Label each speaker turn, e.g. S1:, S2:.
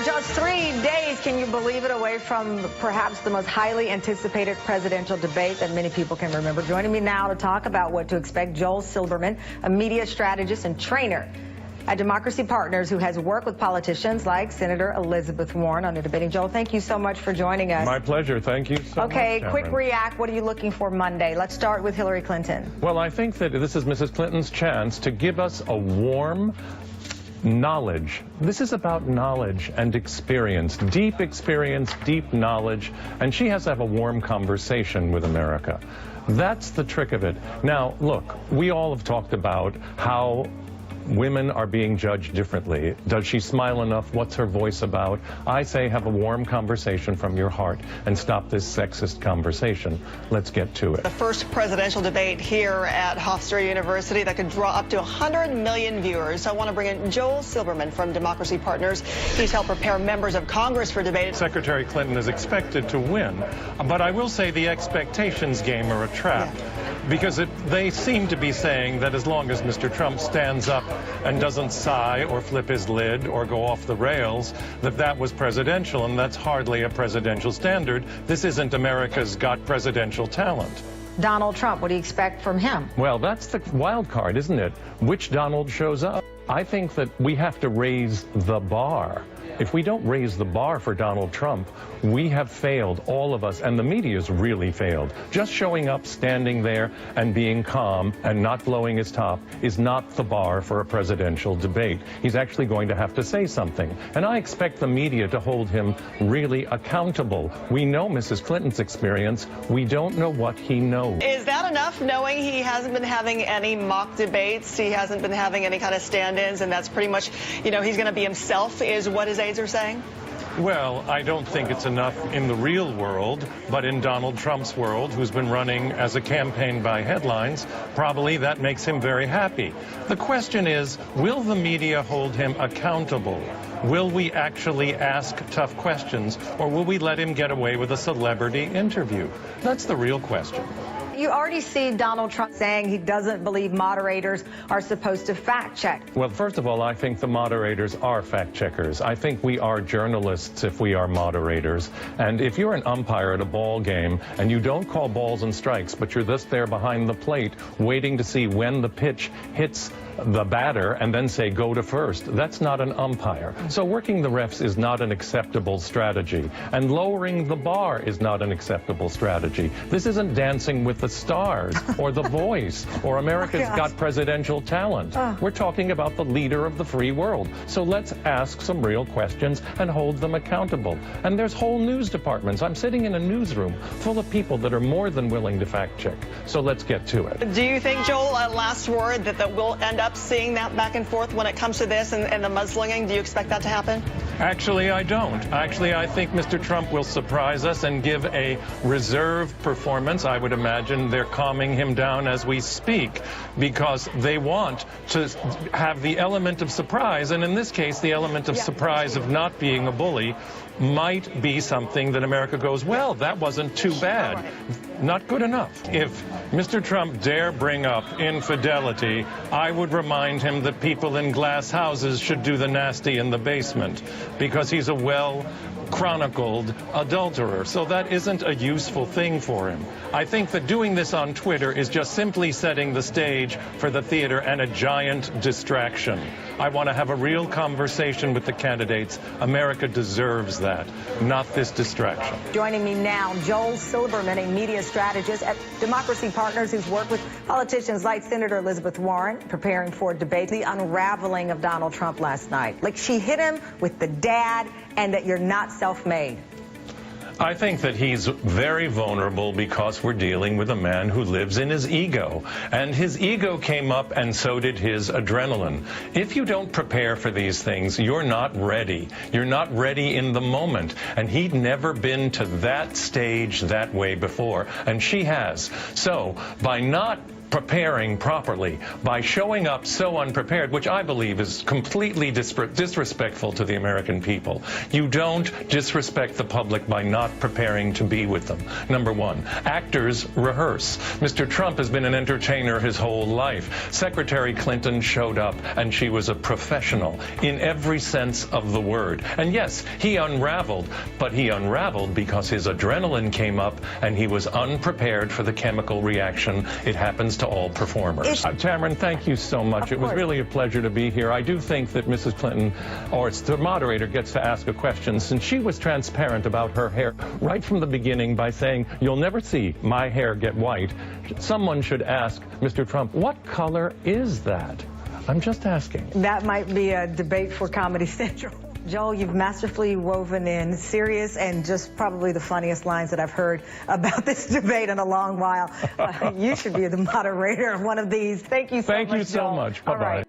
S1: We're just 3 days, can you believe it, away from perhaps the most highly anticipated presidential debate that many people can remember. Joining me now to talk about what to expect, Joel Silberman, a media strategist and trainer at Democracy Partners, who has worked with politicians like Senator Elizabeth Warren on the debating. Joel, thank you so much for joining us.
S2: My pleasure. Thank you so much.
S1: Okay, quick react. What are you looking for Monday? Let's start with Hillary Clinton.
S2: Well, I think that this is Mrs. Clinton's chance to give us a warm knowledge. This is about knowledge and experience, deep knowledge, and she has to have a warm conversation with America. That's the trick of it. Now, look, we all have talked about how women are being judged differently. Does she smile enough? What's her voice about? I say have a warm conversation from your heart and stop this sexist conversation. Let's get to it.
S3: The first presidential debate here at Hofstra University that could draw up to 100 million viewers. I want to bring in Joel Silberman from Democracy Partners. He's helped prepare members of Congress for debate.
S2: Secretary Clinton is expected to win, but I will say the expectations game are a trap. Yeah. Because they seem to be saying that as long as Mr. Trump stands up and doesn't sigh or flip his lid or go off the rails, that was presidential, and that's hardly a presidential standard. This isn't America's Got Presidential Talent.
S1: Donald Trump, what do you expect from him?
S2: Well, that's the wild card, isn't it? Which Donald shows up? I think that we have to raise the bar. If we don't raise the bar for Donald Trump, we have failed, all of us, and the media's really failed. Just showing up, standing there, and being calm and not blowing his top is not the bar for a presidential debate. He's actually going to have to say something. And I expect the media to hold him really accountable. We know Mrs. Clinton's experience. We don't know what he knows.
S3: Is that enough, knowing he hasn't been having any mock debates? He hasn't been having any kind of stand-ins, and that's pretty much, you know, he's going to be himself, is what his aides are saying?
S2: Well, I don't think it's enough in the real world, but in Donald Trump's world, who's been running as a campaign by headlines, probably that makes him very happy. The question is, will the media hold him accountable? Will we actually ask tough questions, or will we let him get away with a celebrity interview? That's the real question.
S1: You already see Donald Trump saying he doesn't believe moderators are supposed to fact check.
S2: Well, first of all, I think the moderators are fact checkers. I think we are journalists if we are moderators. And if you're an umpire at a ball game and you don't call balls and strikes, but you're just there behind the plate waiting to see when the pitch hits the batter and then say go to first, that's not an umpire. So working the refs is not an acceptable strategy, and lowering the bar is not an acceptable strategy. This isn't Dancing with the Stars or The Voice or America's Got Presidential Talent. We're talking about the leader of the free world. So let's ask some real questions and hold them accountable. And there's whole news departments. I'm sitting in a newsroom full of people that are more than willing to fact check. So let's get to it.
S3: Do you think, Joel, last word, that we'll end up seeing that back and forth when it comes to this and the mudslinging? Do you expect that to happen?
S2: Actually, I don't. Actually, I think Mr. Trump will surprise us and give a reserved performance. I would imagine they're calming him down as we speak because they want to have the element of surprise. And in this case, the element of surprise of not being a bully might be something that America goes, well, that wasn't too bad. Not good enough. If Mr. Trump dare bring up infidelity, I would remind him that people in glass houses should do the nasty in the basement because he's a well-chronicled adulterer. So that isn't a useful thing for him. I think that doing this on Twitter is just simply setting the stage for the theater and a giant distraction. I want to have a real conversation with the candidates. America deserves that, not this distraction.
S1: Joining me now, Joel Silberman, a media strategist at Democracy Partners, who's worked with politicians like Senator Elizabeth Warren, preparing for a debate. The unraveling of Donald Trump last night. Like, she hit him with the dad and that you're not self-made.
S2: I think that he's very vulnerable because we're dealing with a man who lives in his ego. And his ego came up and so did his adrenaline. If you don't prepare for these things, you're not ready. You're not ready in the moment. And he'd never been to that stage that way before. And she has. So by not preparing properly by showing up so unprepared, which I believe is completely disrespectful to the American people. You don't disrespect the public by not preparing to be with them. Number one, actors rehearse. Mr. Trump has been an entertainer his whole life. Secretary Clinton showed up, and she was a professional in every sense of the word. And yes, he unraveled, but he unraveled because his adrenaline came up and he was unprepared for the chemical reaction. It happens to all performers. Tamron, thank you so much. It was really a pleasure to be here. I do think that Mrs. Clinton, or the moderator, gets to ask a question, since she was transparent about her hair right from the beginning by saying, "You'll never see my hair get white." Someone should ask Mr. Trump, what color is that? I'm just asking.
S1: That might be a debate for Comedy Central. Joel, you've masterfully woven in serious and just probably the funniest lines that I've heard about this debate in a long while. You should be the moderator of one of these. Thank you so much,
S2: Thank you so
S1: Joel.
S2: much. Bye-bye.